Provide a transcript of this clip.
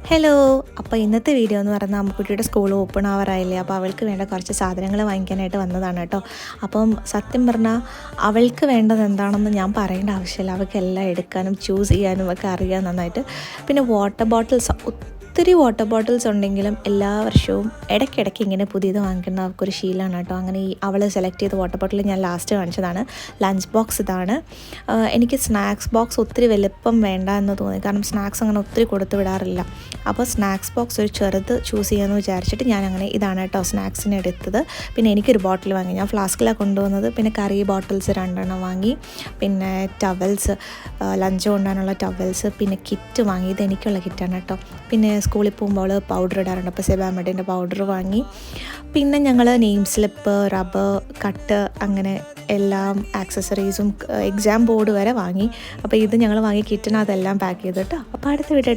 Hello. അപ്പോൾ ഇന്നത്തെ video എന്ന് പറഞ്ഞാൽ അമ്മുക്കുട്ടിയുടെ സ്കൂൾ ഓപ്പൺ ആവാറായില്ലേ, അപ്പോൾ അവൾക്ക് വേണ്ട കുറച്ച് സാധനങ്ങൾ വാങ്ങിക്കാനായിട്ട് വന്നതാണ് കേട്ടോ. അപ്പം സത്യം പറഞ്ഞാൽ അവൾക്ക് വേണ്ടത് എന്താണെന്ന് ഞാൻ പറയേണ്ട ആവശ്യമില്ല, അവൾക്ക് എല്ലാം എടുക്കാനും ചൂസ് ചെയ്യാനും ഒക്കെ അറിയാം നന്നായിട്ട്. പിന്നെ വാട്ടർ ബോട്ടിൽസ്, ഒത്തിരി വാട്ടർ ബോട്ടിൽസ് ഉണ്ടെങ്കിലും എല്ലാ വർഷവും ഇടയ്ക്കിടയ്ക്ക് ഇങ്ങനെ പുതിയത് വാങ്ങിക്കുന്ന അവർക്കൊരു ശീലമാണ് കേട്ടോ. അങ്ങനെ അവൾ സെലക്ട് ചെയ്ത വാട്ടർ ബോട്ടിൽ ഞാൻ ലാസ്റ്റ് കാണിച്ചതാണ്. ലഞ്ച് ബോക്സ് ഇതാണ്. എനിക്ക് സ്നാക്സ് ബോക്സ് ഒത്തിരി വലുപ്പം വേണ്ട എന്ന് തോന്നി, കാരണം സ്നാക്സ് അങ്ങനെ ഒത്തിരി കൊടുത്തു വിടാറില്ല. അപ്പോൾ സ്നാക്സ് ബോക്സ് ഒരു ചെറുത് ചൂസ് ചെയ്യാമെന്ന് വിചാരിച്ചിട്ട് ഞാൻ അങ്ങനെ ഇതാണ് കേട്ടോ സ്നാക്സിന് എടുത്തത്. പിന്നെ എനിക്കൊരു ബോട്ടിൽ വാങ്ങി, ഞാൻ ഫ്ലാസ്കിലാണ് കൊണ്ടുവന്നത്. പിന്നെ കറി ബോട്ടിൽസ് 2 വാങ്ങി, പിന്നെ ടവൽസ്, ലഞ്ച് കൊണ്ടുപോകാനുള്ള ടവൽസ്, പിന്നെ കിറ്റ് വാങ്ങി. ഇത് എനിക്കുള്ള കിറ്റാണ് കേട്ടോ. പിന്നെ സ്കൂളിൽ പോകുമ്പോൾ പൗഡർ ഇടാറുണ്ട്, അപ്പോൾ സെബാമെഡിൻ്റെ പൗഡർ വാങ്ങി. പിന്നെ ഞങ്ങൾ നെയിം സ്ലിപ്പ്, റബ്ബർ, കട്ട്, അങ്ങനെ എല്ലാം ആക്സസറീസും എക്സാം ബോർഡ് വരെ വാങ്ങി. അപ്പോൾ ഇത് ഞങ്ങൾ വാങ്ങി കിറ്റിനകത്തെല്ലാം പാക്ക് ചെയ്തിട്ട്. അപ്പോൾ അടുത്ത വീഡിയോ